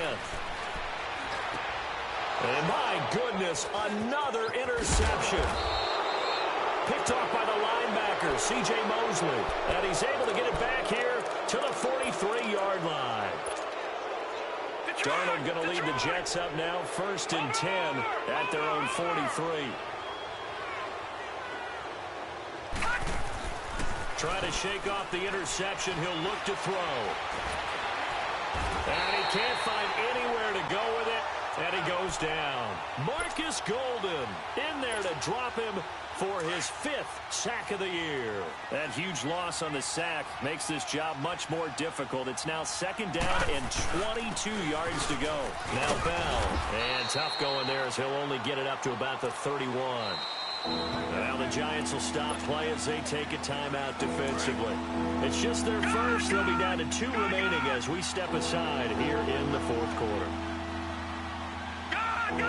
S7: And my goodness, another interception. Picked off by the linebacker, C.J. Mosley. And he's able to get it back here to the 43-yard line. Darnold going to lead the Jets up now, 1st and 10 at their own 43. Try to shake off the interception. He'll look to throw. And he can't find anywhere to go with it. And he goes down. Marcus Golden in there to drop him for his 5th sack of the year. That huge loss on the sack makes this job much more difficult. It's now 2nd down and 22 yards to go. Now Bell. And tough going there as he'll only get it up to about the 31. Now the Giants will stop play as they take a timeout defensively. It's just their first. They'll be down to 2 remaining as we step aside here in the 4th quarter.
S3: Good!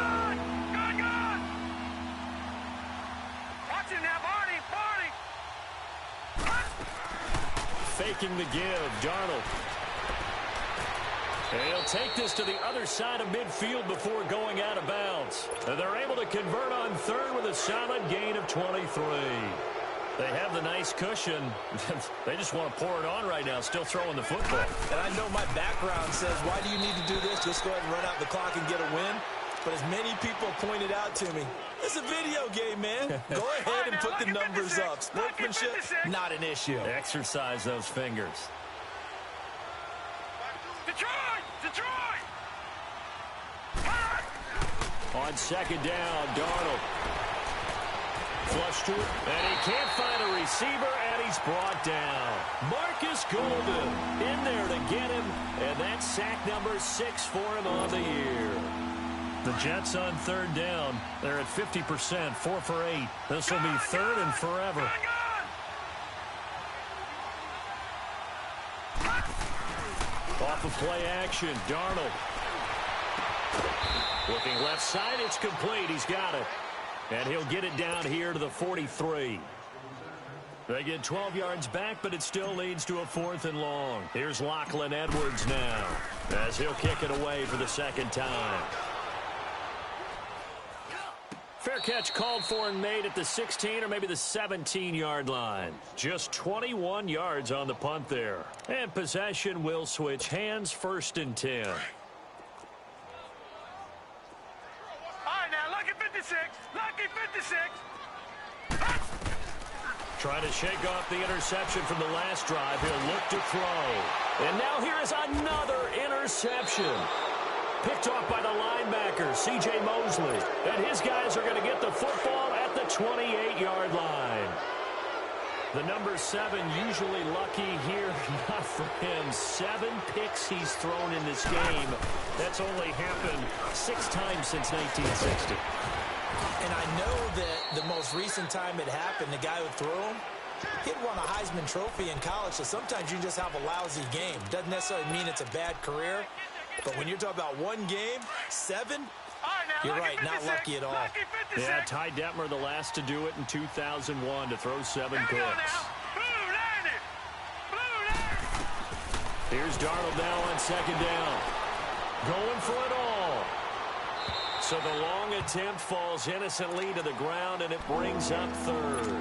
S3: Watch it now, Barney!
S7: Faking the give, Darnold. And he'll take this to the other side of midfield before going out of bounds. And they're able to convert on 3rd with a solid gain of 23. They have the nice cushion. They just want to pour it on right now, still throwing the football.
S8: And I know my background says, why do you need to do this? Just go ahead and run out the clock and get a win. but as many people pointed out to me, it's a video game, man. Go ahead and put the numbers up. Sportsmanship, not an issue.
S7: Exercise those fingers.
S3: Detroit!
S7: On second down, Darnold. Flush to it, and he can't find a receiver, and he's brought down. Marcus Golden in there to get him, and that's sack number 6 for him on the year. The Jets on third down. They're at 50%, 4 for 8. This will be third and forever. Off of play action, Darnold. Looking left side, it's complete. He's got it. And he'll get it down here to the 43. They get 12 yards back, but it still leads to a 4th and long. Here's Lachlan Edwards now, as he'll kick it away for the second time. Fair catch called for and made at the 16 or maybe the 17-yard line. Just 21 yards on the punt there. And possession will switch hands, 1st and 10.
S3: All right, now, lucky 56. Lucky 56.
S7: Trying to shake off the interception from the last drive. He'll look to throw. And now here is another interception. Picked off by the linebacker, C.J. Mosley. And his guys are going to get the football at the 28-yard line. The number 7 usually lucky here. Not for him. 7 picks he's thrown in this game. That's only happened 6 times since 1960.
S8: And I know that the most recent time it happened, the guy who threw him, he'd won a Heisman Trophy in college, so sometimes you just have a lousy game. Doesn't necessarily mean it's a bad career. But when you're talking about one game, 7, you're right, not lucky at all.
S7: Yeah, Ty Detmer, the last to do it in 2001 to throw 7 picks. Here's Darnold now on second down. Going for it all. So the long attempt falls innocently to the ground, and it brings up third.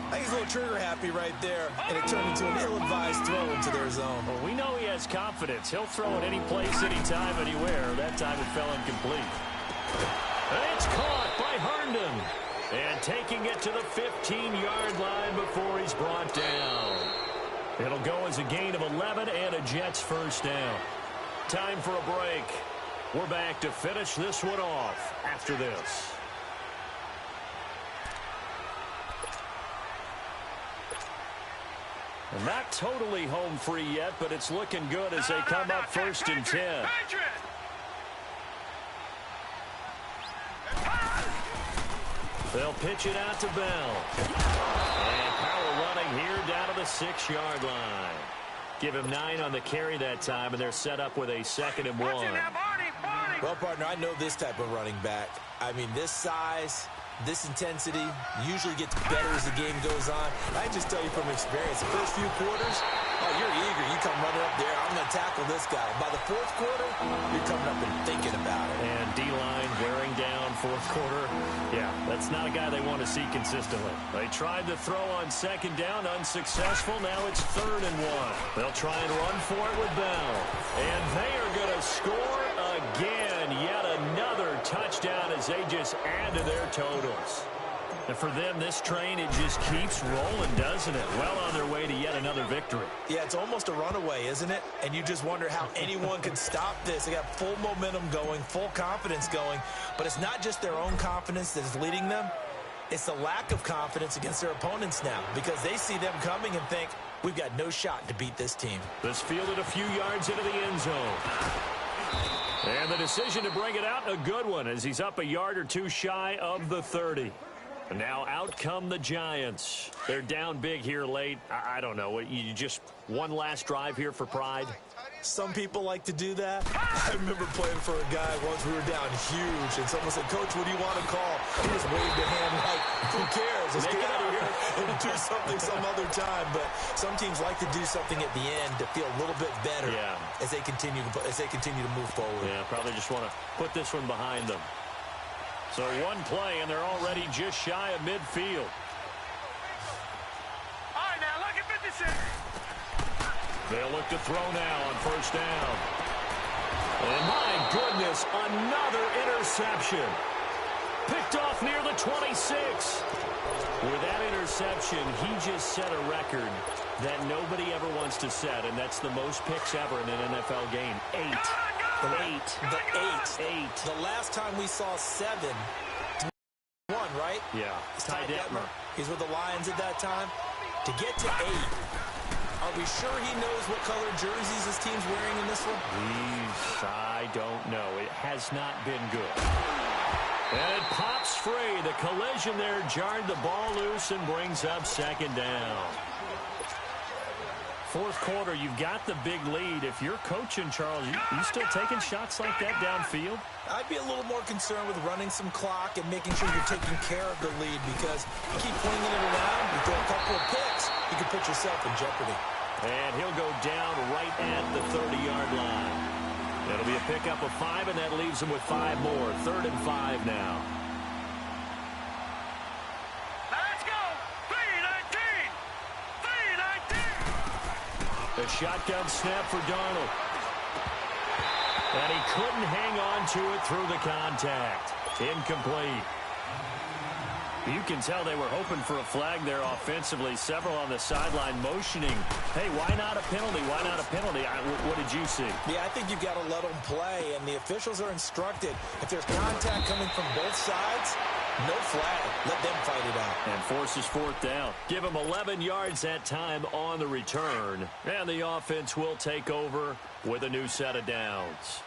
S8: I think he's a little trigger happy right there, and it turned into an ill-advised throw into their zone.
S7: Well, we know he has confidence. He'll throw it any place, anytime, anywhere. That time it fell incomplete. And it's caught by Herndon. And taking it to the 15-yard line before he's brought down. It'll go as a gain of 11 and a Jets first down. Time for a break. We're back to finish this one off after this. Not totally home free yet, but it's looking good as they come up 1st and 10. They'll pitch it out to Bell. And power running here down to the 6-yard line. Give him 9 on the carry that time, and they're set up with a 2nd and 1.
S8: Well, partner, I know this type of running back. I mean, this size, this intensity usually gets better as the game goes on. I just tell you from experience, the first few quarters, oh, you're eager. You come running up there. I'm going to tackle this guy. By the 4th quarter, you're coming up and thinking about it.
S7: And D-line wearing down 4th quarter. Yeah, that's not a guy they want to see consistently. They tried to throw on second down, unsuccessful. Now it's 3rd and 1. They'll try and run for it with Bell. And they are going to score again. Yet another touchdown as they just add to their totals. And for them, this train, it just keeps rolling, doesn't it? Well on their way to yet another victory.
S8: Yeah, it's almost a runaway, isn't it? And you just wonder how anyone can stop this. They got full momentum going, full confidence going. But it's not just their own confidence that is leading them. It's the lack of confidence against their opponents now, because they see them coming and think, we've got no shot to beat this team.
S7: This fielded a few yards into the end zone. And the decision to bring it out, a good one, as he's up a yard or 2 shy of the 30. And now out come the Giants. They're down big here late. I don't know. You just one last drive here for pride?
S8: Some people like to do that. I remember playing for a guy once. We were down huge, and someone said, Coach, what do you want to call? He just waved a hand like, who cares? Let's get out of here and do something some other time. But some teams like to do something at the end to feel a little bit better as they continue to move forward.
S7: Yeah, probably just want to put this one behind them. So one play, and they're already just shy of midfield.
S3: All right, now, look at 56.
S7: They'll look to throw now on 1st down. And my goodness, this. Another interception. Picked off near the 26. With that interception, he just set a record that nobody ever wants to set, and that's the most picks ever in an NFL game. 8.
S8: The last time we saw 7, 1, right?
S7: Yeah. Ty Detmer.
S8: He's with the Lions at that time. To get to 8, are we sure he knows what color jerseys his team's wearing in this one?
S7: I don't know. It has not been good. And it pops free. The collision there jarred the ball loose and brings up second down. Fourth quarter, you've got the big lead. If you're coaching, Charles, you still taking shots like that downfield?
S8: I'd be a little more concerned with running some clock and making sure you're taking care of the lead, because you keep flinging it around, you throw a couple of picks, you can put yourself in jeopardy.
S7: And he'll go down right at the 30-yard line. It'll be a pickup of 5, and that leaves him with 5 more. 3rd and 5 now.
S3: Let's go! 3-19! 3-19!
S7: A shotgun snap for Darnold. And he couldn't hang on to it through the contact. Incomplete. You can tell they were hoping for a flag there offensively. Several on the sideline motioning, hey, why not a penalty? Why not a penalty? What did you see?
S8: Yeah, I think you've got to let them play, and the officials are instructed. If there's contact coming from both sides, no flag. Let them fight it out.
S7: And forces 4th down. Give them 11 yards that time on the return. And the offense will take over with a new set of downs.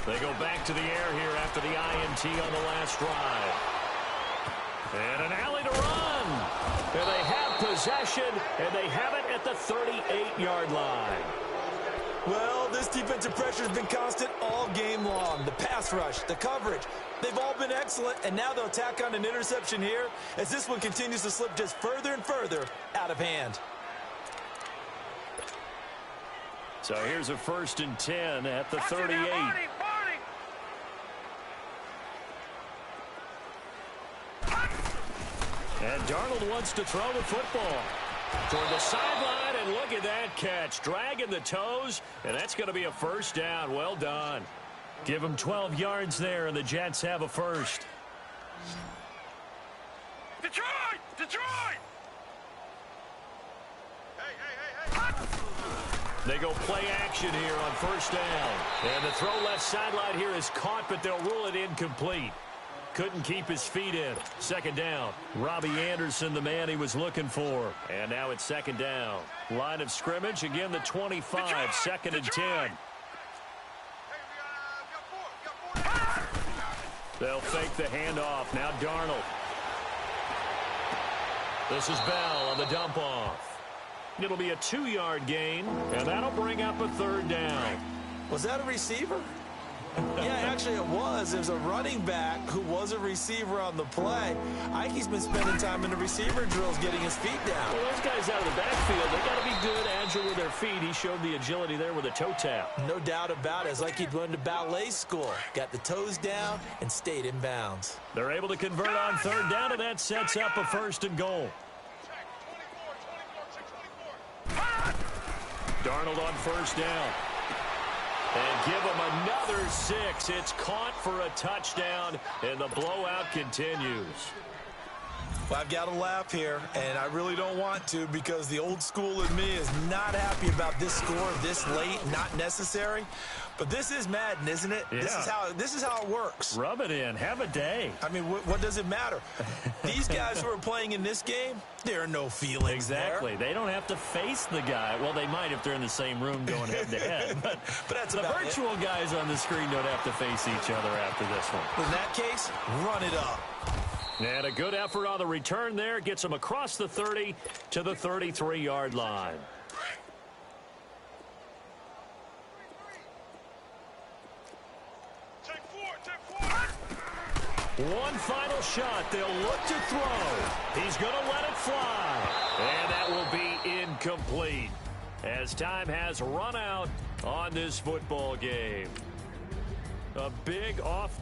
S7: They go back to the air here after the INT on the last drive. And an alley to run. And they have possession, and they have it at the 38-yard line.
S8: Well, this defensive pressure has been constant all game long. The pass rush, the coverage, they've all been excellent, and now they'll tack on an interception here as this one continues to slip just further and further out of hand.
S7: So here's a 1st and 10 at the 38. And Darnold wants to throw the football toward the sideline, and look at that catch. Dragging the toes, and that's going to be a 1st down. Well done. Give them 12 yards there, and the Jets have a 1st.
S3: Detroit! Detroit!
S7: They go play action here on 1st down. And the throw left sideline here is caught, but they'll rule it incomplete. Couldn't keep his feet in. 2nd down. Robbie Anderson, the man he was looking for. And now it's 2nd down. Line of scrimmage, again the 25, Detroit! 2nd and 10. They'll fake the handoff. Now Darnold. This is Bell on the dump off. It'll be a 2-yard gain, and that'll bring up a 3rd down.
S8: Was that a receiver? Yeah, actually it was. There's a running back who was a receiver on the play. Ike's been spending time in the receiver drills getting his feet down.
S7: Well, those guys out of the backfield, they got to be good, agile with their feet. He showed the agility there with a toe tap.
S8: No doubt about it. It's like he'd run to ballet school. Got the toes down and stayed in bounds.
S7: They're able to convert on 3rd down, and that sets up a 1st and goal. Darnold on 1st down. And give him another 6. It's caught for a touchdown, and the blowout continues.
S8: Well, I've got to laugh here, and I really don't want to, because the old school in me is not happy about this score this late, not necessary. But this is Madden, isn't it?
S7: Yeah.
S8: This is how it works.
S7: Rub it in. Have a day.
S8: I mean, what does it matter? These guys who are playing in this game, there are no feelings
S7: Exactly.
S8: there.
S7: They don't have to face the guy. Well, they might if they're in the same room going head-to-head. But
S8: that's
S7: the virtual guys on the screen don't have to face each other after this one.
S8: In that case, run it up.
S7: And a good effort on the return there. Gets them across the 30 to the 33-yard line. One final shot. They'll look to throw. He's going to let it fly. And that will be incomplete, as time has run out on this football game. A big off